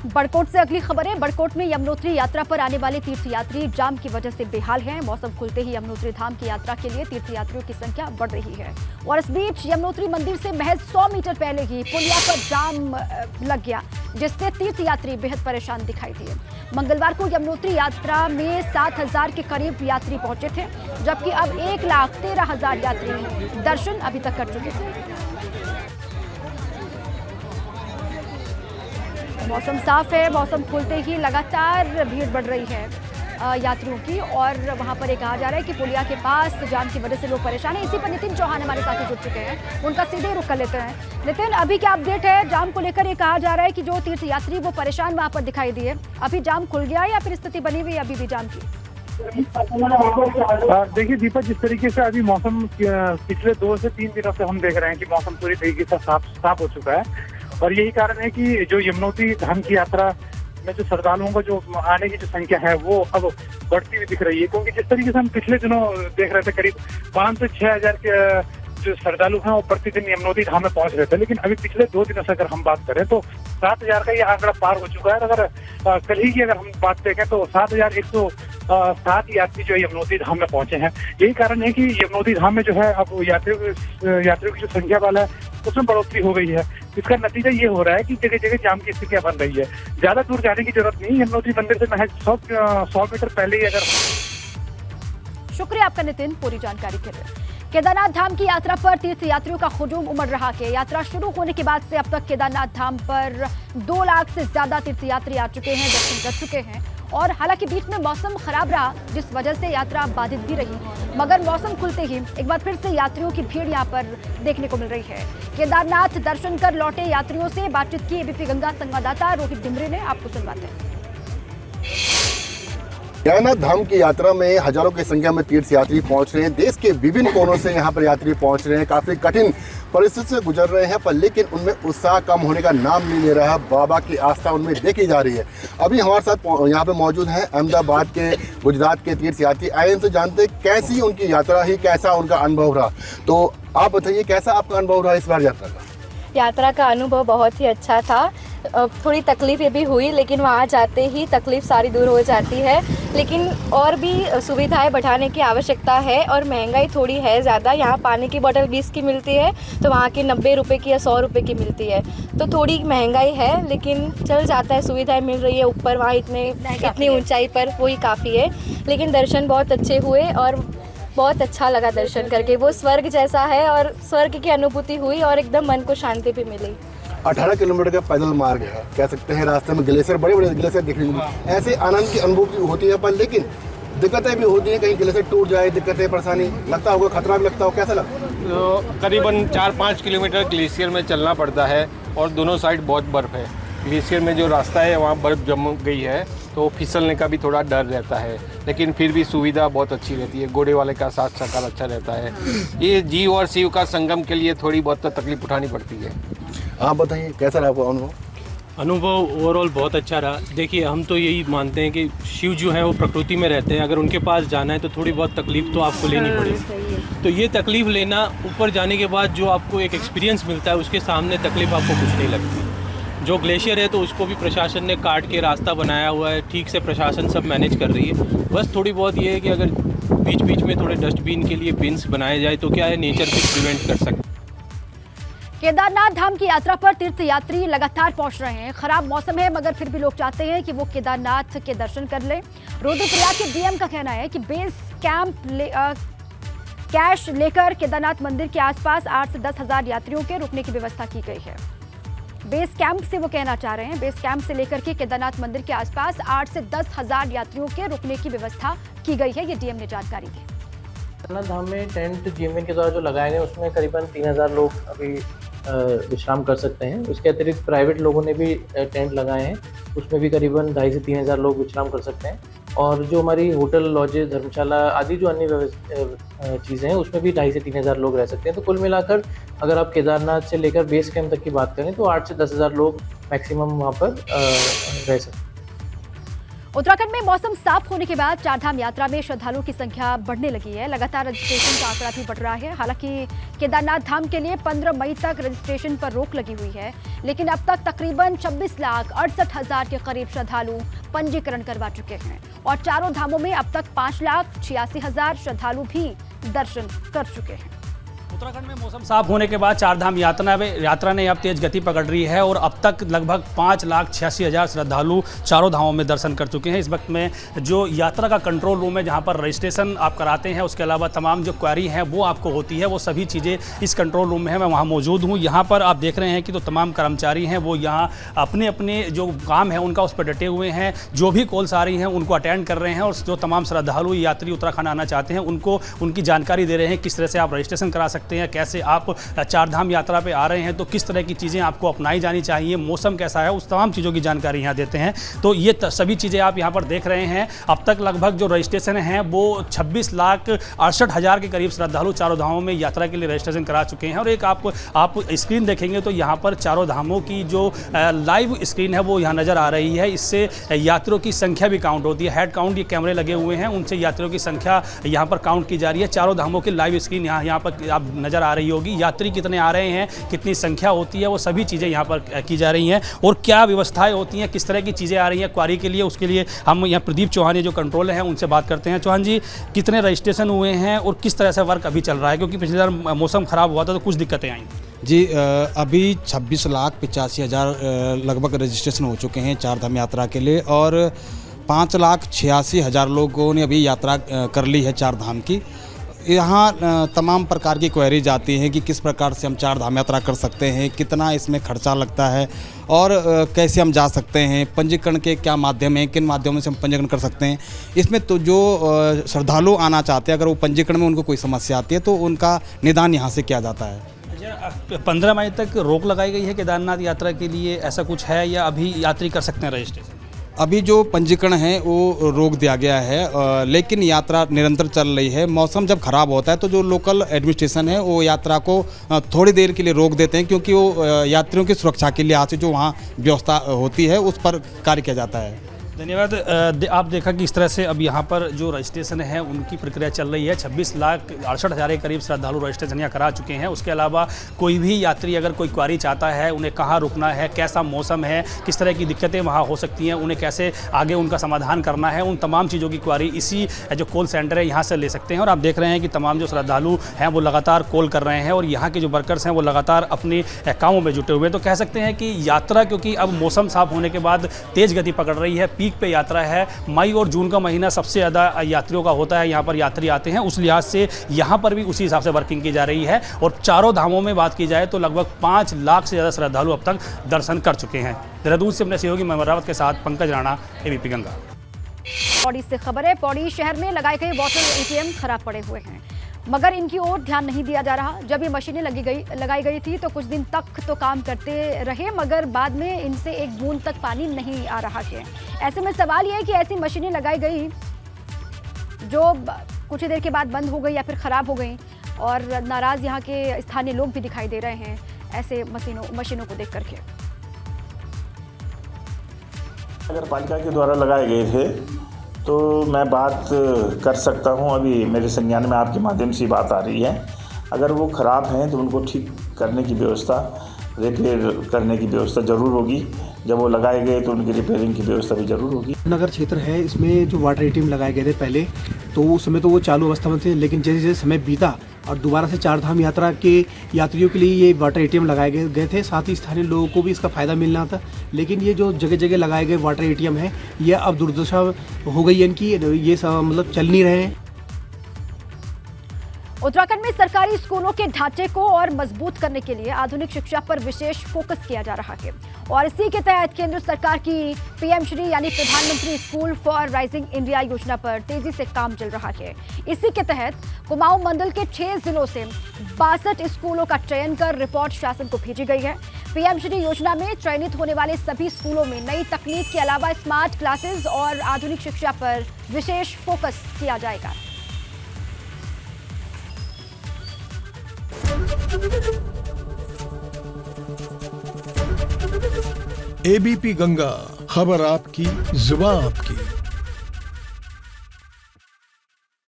बड़कोट से अगली खबर है। बड़कोट में यमुनोत्री यात्रा पर आने वाले तीर्थयात्री जाम की वजह से बेहाल हैं। मौसम खुलते ही यमुनोत्री धाम की यात्रा के लिए तीर्थयात्रियों की संख्या बढ़ रही है और इस बीच यमुनोत्री मंदिर से महज 100 मीटर पहले ही पुलिया पर जाम लग गया, जिससे तीर्थयात्री बेहद परेशान दिखाई दिए। मंगलवार को यमुनोत्री यात्रा में 7,000 के करीब यात्री पहुंचे थे, जबकि अब 1,13,000 यात्री दर्शन अभी तक कर चुके हैं। मौसम साफ है। मौसम खुलते ही लगातार भीड़ बढ़ रही है यात्रियों की और वहां पर ये कहा जा रहा है कि पुलिया के पास जाम की वजह से लोग परेशान हैं। इसी पर नितिन चौहान हमारे साथ जुड़ चुके हैं, उनका सीधे रुख कर लेते हैं। नितिन, अभी क्या अपडेट है जाम को लेकर? ये कहा जा रहा है कि जो तीर्थयात्री वो परेशान वहां पर दिखाई दिए, अभी जाम खुल गया या फिर स्थिति बनी हुई है अभी भी जाम की? देखिए दीपक, जिस तरीके से अभी मौसम पिछले 2 से 3 दिनों से हम देख रहे हैं कि मौसम पूरी तरीके से साफ हो चुका है और यही कारण है कि जो यमुनोत्री धाम की यात्रा में जो श्रद्धालुओं को जो आने की जो संख्या है वो अब बढ़ती हुई दिख रही है। क्योंकि जिस तरीके से हम पिछले दिनों देख रहे थे करीब 5 से 6 हजार के जो श्रद्धालु हैं वो प्रतिदिन यमुनोत्री धाम में पहुंच रहे थे, लेकिन अभी पिछले 2 दिनों से अगर हम बात करें तो 7,000 का ये आंकड़ा पार हो चुका है। अगर कल ही की अगर हम बात देखें तो 7,107 यात्री जो यमुनोत्री धाम में पहुंचे हैं। यही कारण है कि यमुनोत्री धाम में जो है अब यात्रियों की जो संख्या वाला है उसमें बढ़ोतरी हो गई है। इसका नतीजा ये हो रहा है कि जगह जगह जाम की स्थितियां बन रही है। ज्यादा दूर जाने की जरूरत नहीं, यमुनोत्री मंदिर से महज 100 मीटर पहले ही अगर। शुक्रिया आपका नितिन पूरी जानकारी के लिए। केदारनाथ धाम की यात्रा पर तीर्थयात्रियों का हुजूम उमड़ रहा है। यात्रा शुरू होने के बाद से अब तक केदारनाथ धाम पर 2 लाख से ज्यादा तीर्थयात्री आ चुके हैं, दर्शन कर चुके हैं और हालांकि बीच में मौसम खराब रहा जिस वजह से यात्रा बाधित भी रही, मगर मौसम खुलते ही एक बार फिर से यात्रियों की भीड़ यहां पर देखने को मिल रही है। केदारनाथ दर्शन कर लौटे यात्रियों से बातचीत की एबीपी गंगा संवाददाता रोहित डिमरे ने, आपको सुनवाते हैं। केदारनाथ धाम की यात्रा में हजारों की संख्या में तीर्थयात्री पहुंच रहे हैं। देश के विभिन्न कोनों से यहाँ पर यात्री पहुंच रहे हैं, काफी कठिन परिस्थिति से गुजर रहे हैं, पर लेकिन उनमें उत्साह कम होने का नाम नहीं ले रहा। बाबा की आस्था उनमें देखी जा रही है। अभी हमारे साथ यहाँ पे मौजूद हैं अहमदाबाद के, गुजरात के तीर्थयात्री। आए इनसे जानते हैं कैसी उनकी यात्रा ही, कैसा उनका अनुभव रहा। तो आप बताइए कैसा आपका अनुभव रहा इस बार यात्रा का? यात्रा का अनुभव बहुत ही अच्छा था। थोड़ी तकलीफें भी हुई, लेकिन वहाँ जाते ही तकलीफ सारी दूर हो जाती है। लेकिन और भी सुविधाएं बढ़ाने की आवश्यकता है और महंगाई थोड़ी है ज़्यादा। यहाँ पानी की बोतल 20 की मिलती है तो वहाँ की 90 रुपये की या 100 रुपये की मिलती है, तो थोड़ी महंगाई है, लेकिन चल जाता है। सुविधाएं मिल रही है ऊपर, वहाँ इतनी ऊंचाई पर वही काफ़ी है। लेकिन दर्शन बहुत अच्छे हुए और बहुत अच्छा लगा दर्शन करके। वो स्वर्ग जैसा है और स्वर्ग की अनुभूति हुई और एकदम मन को शांति भी मिली। 18 किलोमीटर का पैदल मार्ग है, कह सकते हैं। रास्ते में ग्लेशियर, बड़े बड़े ग्लेशियर देखने को मिले। ऐसे आनंद की अनुभूति होती है, पर लेकिन दिक्कतें भी होती हैं। कहीं ग्लेशियर टूट जाए, दिक्कतें, परेशानी लगता होगा, खतरा भी लगता हो, कैसा लगता है? तो करीबन 4-5 किलोमीटर ग्लेशियर में चलना पड़ता है और दोनों साइड बहुत बर्फ़ है। ग्लेशियर में जो रास्ता है वहाँ बर्फ़ जम गई है तो फिसलने का भी थोड़ा डर रहता है, लेकिन फिर भी सुविधा बहुत अच्छी रहती है। घोड़े वाले का साथ सकाल अच्छा रहता है। ये जीव और शिव का संगम के लिए थोड़ी बहुत तकलीफ उठानी पड़ती है। आप बताइए कैसा रहा आपका अनुभव? अनुभव ओवरऑल बहुत अच्छा रहा। देखिए, हम तो यही मानते हैं कि शिव जो है वो प्रकृति में रहते हैं। अगर उनके पास जाना है तो थोड़ी बहुत तकलीफ तो आपको लेनी पड़ेगी। तो ये तकलीफ लेना, ऊपर जाने के बाद जो आपको एक एक्सपीरियंस मिलता है उसके सामने तकलीफ आपको कुछ नहीं लगती। जो ग्लेशियर है तो उसको भी प्रशासन ने काट के रास्ता बनाया हुआ है, ठीक से प्रशासन सब मैनेज कर रही है। बस थोड़ी बहुत ये है कि अगर बीच बीच में थोड़े डस्टबिन के लिए बिन्स बनाए जाए तो क्या है, नेचर को प्रिवेंट कर सकते। केदारनाथ धाम की यात्रा पर तीर्थयात्री लगातार पहुंच रहे हैं। खराब मौसम है मगर फिर भी लोग चाहते हैं कि वो केदारनाथ के दर्शन कर लें। रुद्रप्रयाग के डीएम का कहना है कि बेस कैंप कैश लेकर केदारनाथ मंदिर के आसपास 8 से 10 हजार यात्रियों के रुकने की व्यवस्था की गई है। बेस कैंप से वो कहना चाह रहे हैं, बेस कैंप से लेकर के केदारनाथ मंदिर के आसपास 8 से 10 हजार यात्रियों के रुकने की व्यवस्था की गई है। ये डीएम ने जानकारी दी। केदारनाथ धाम में टेंट जीएमएन के द्वारा जो लगाए गए उसमें करीबन 3,000 लोग अभी विश्राम कर सकते हैं। उसके अतिरिक्त प्राइवेट लोगों ने भी टेंट लगाए हैं, उसमें भी करीबन 2,500 से 3,000 लोग विश्राम कर सकते हैं। और जो हमारी होटल, लॉजेज, धर्मशाला आदि जो अन्य चीज़ें हैं उसमें भी 2,500 से 3,000 लोग रह सकते हैं। तो कुल मिलाकर अगर आप केदारनाथ से लेकर बेस कैंप तक की बात करें तो 8 से 10,000 लोग मैक्सिमम वहाँ पर रह सकते हैं। उत्तराखंड में मौसम साफ होने के बाद चारधाम यात्रा में श्रद्धालुओं की संख्या बढ़ने लगी है। लगातार रजिस्ट्रेशन का आंकड़ा भी बढ़ रहा है। हालांकि केदारनाथ धाम के लिए 15 मई तक रजिस्ट्रेशन पर रोक लगी हुई है, लेकिन अब तक तकरीबन 26,68,000 के करीब श्रद्धालु पंजीकरण करवा चुके हैं और चारों धामों में अब तक 5,86,000 श्रद्धालु भी दर्शन कर चुके हैं। उत्तराखंड में मौसम साफ होने के बाद चारधाम यात्रा ने अब तेज गति पकड़ रही है और अब तक लगभग 5,86,000 श्रद्धालु चारों धामों में दर्शन कर चुके हैं। इस वक्त में जो यात्रा का कंट्रोल रूम है, जहां पर रजिस्ट्रेशन आप कराते हैं, उसके अलावा तमाम जो क्वेरी है वो आपको होती है, वो सभी चीज़ें इस कंट्रोल रूम में है। मैं वहाँ मौजूद हूँ। यहाँ पर आप देख रहे हैं कि तो तमाम कर्मचारी हैं वो यहाँ अपने अपने जो काम है उनका उस पर डटे हुए हैं। जो भी कॉल्स आ रही हैं उनको अटेंड कर रहे हैं और जो तमाम श्रद्धालु यात्री उत्तराखंड आना चाहते हैं उनको उनकी जानकारी दे रहे हैं, किस तरह से आप रजिस्ट्रेशन करा सकते हैं, कैसे आप चारधाम यात्रा पे आ रहे हैं तो किस तरह की चीज़ें आपको अपनाई जानी चाहिए, मौसम कैसा है, उस तमाम चीज़ों की जानकारी यहाँ देते हैं। तो ये सभी चीज़ें आप यहाँ पर देख रहे हैं। अब तक लगभग जो रजिस्ट्रेशन है वो 26,68,000 के करीब श्रद्धालु चारों धामों में यात्रा के लिए रजिस्ट्रेशन करा चुके हैं। और एक आप स्क्रीन देखेंगे तो यहाँ पर चारों धामों की जो लाइव स्क्रीन है वो यहाँ नज़र आ रही है। इससे यात्रियों की संख्या भी काउंट होती है। हेड काउंट, ये कैमरे लगे हुए हैं, उनसे यात्रियों की संख्या यहाँ पर काउंट की जा रही है। चारों धामों की लाइव स्क्रीन यहाँ पर आप नज़र आ रही होगी। यात्री कितने आ रहे हैं, कितनी संख्या होती है, वो सभी चीज़ें यहाँ पर की जा रही हैं और क्या व्यवस्थाएं होती हैं, किस तरह की चीज़ें आ रही हैं क्वारी के लिए। उसके लिए हम यहाँ प्रदीप चौहान जो कंट्रोलर हैं उनसे बात करते हैं। चौहान जी, कितने रजिस्ट्रेशन हुए हैं और किस तरह से वर्क अभी चल रहा है, क्योंकि पिछले बार मौसम ख़राब हुआ था तो कुछ दिक्कतें आई? जी, अभी 26,85,000 लगभग रजिस्ट्रेशन हो चुके हैं चारधाम यात्रा के लिए और 5,86,000 लोगों ने अभी यात्रा कर ली है चारधाम की। यहाँ तमाम प्रकार की क्वेरीज आती हैं कि किस प्रकार से हम चारधाम यात्रा कर सकते हैं, कितना इसमें खर्चा लगता है और कैसे हम जा सकते हैं, पंजीकरण के क्या माध्यम हैं, किन माध्यमों से हम पंजीकरण कर सकते हैं। इसमें तो जो श्रद्धालु आना चाहते हैं, अगर वो पंजीकरण में उनको कोई समस्या आती है तो उनका निदान यहाँ से किया जाता है। 15 मई तक रोक लगाई गई है केदारनाथ यात्रा के लिए, ऐसा कुछ है या अभी यात्री कर सकते हैं रजिस्ट्रेशन? अभी जो पंजीकरण है वो रोक दिया गया है, लेकिन यात्रा निरंतर चल रही है। मौसम जब ख़राब होता है तो जो लोकल एडमिनिस्ट्रेशन है वो यात्रा को थोड़ी देर के लिए रोक देते हैं, क्योंकि वो यात्रियों की सुरक्षा के लिए आज से जो वहाँ व्यवस्था होती है उस पर कार्य किया जाता है। धन्यवाद। आप देखा कि इस तरह से अब यहाँ पर जो रजिस्ट्रेशन है उनकी प्रक्रिया चल रही है। 26,68,000 के करीब श्रद्धालु रजिस्ट्रेशन यहाँ करा चुके हैं। उसके अलावा कोई भी यात्री अगर कोई क्वारी चाहता है, उन्हें कहाँ रुकना है, कैसा मौसम है, किस तरह की दिक्कतें वहाँ हो सकती हैं, उन्हें कैसे आगे उनका समाधान करना है, उन तमाम चीज़ों की क्वारी इसी जो कॉल सेंटर है यहाँ से ले सकते हैं। और आप देख रहे हैं कि तमाम जो श्रद्धालु हैं वो लगातार कॉल कर रहे हैं और यहाँ के जो वर्कर्स हैं वो लगातार अपने कामों में जुटे हुए हैं। तो कह सकते हैं कि यात्रा, क्योंकि अब मौसम साफ होने के बाद तेज़ गति पकड़ रही है, पीक पे यात्रा है। मई और जून का महीना सबसे ज़्यादा यात्रियों का होता है, यहाँ पर यात्री आते हैं, उस लिहाज से यहाँ पर भी उसी हिसाब से वर्किंग की जा रही है। और चारों धामों में बात की जाए तो लगभग 5 लाख से ज़्यादा श्रद्धालु अब तक दर्शन कर चुके हैं। देहरादून से अपने सहयोगी महमूद रावत के साथ पंकज राणा, एबीपी गंगा। पौड़ी से खबर है। पौड़ी शहर में लगाए गए वाटर एटीएम खराब पड़े हुए हैं, मगर इनकी ओर ध्यान नहीं दिया जा रहा। जब ये मशीनें लगाई गई थी तो कुछ दिन तक तो काम करते रहे, मगर बाद में इनसे एक बूंद तक पानी नहीं आ रहा है। ऐसे में सवाल ये है कि ऐसी मशीनें लगाई गई जो कुछ देर के बाद बंद हो गई या फिर खराब हो गई, और नाराज यहाँ के स्थानीय लोग भी दिखाई दे रहे हैं ऐसे मशीनों को देख करके। नगर पालिका के द्वारा लगाए गए थे तो मैं बात कर सकता हूं। अभी मेरे संज्ञान में आपके माध्यम से बात आ रही है। अगर वो ख़राब हैं तो उनको ठीक करने की व्यवस्था, रिपेयर करने की व्यवस्था ज़रूर होगी। जब वो लगाए गए तो उनकी रिपेयरिंग की व्यवस्था भी ज़रूर होगी। नगर क्षेत्र है, इसमें जो वाटर एटीएम लगाए गए थे पहले, तो उस समय तो वो चालू अवस्था में थे, लेकिन जैसे जैसे समय बीता और दोबारा से चारधाम यात्रा के यात्रियों के लिए ये वाटर एटीएम लगाए गए थे, साथ ही स्थानीय लोगों को भी इसका फ़ायदा मिलना था। लेकिन ये जो जगह जगह लगाए गए वाटर एटीएम है, ये अब दुर्दशा हो गई है इनकी, ये सब मतलब चल नहीं रहे हैं। उत्तराखंड में सरकारी स्कूलों के ढांचे को और मजबूत करने के लिए आधुनिक शिक्षा पर विशेष फोकस किया जा रहा है, और इसी के तहत केंद्र सरकार की पीएम श्री यानी प्रधानमंत्री स्कूल फॉर राइजिंग इंडिया योजना पर तेजी से काम चल रहा है। इसी के तहत कुमाऊं मंडल के 6 जिलों से 62 स्कूलों का चयन कर रिपोर्ट शासन को भेजी गई है। पीएम श्री योजना में चयनित होने वाले सभी स्कूलों में नई तकनीक के अलावा स्मार्ट क्लासेस और आधुनिक शिक्षा पर विशेष फोकस किया जाएगा। एबीपी गंगा, खबर आपकी, जुबान आपकी।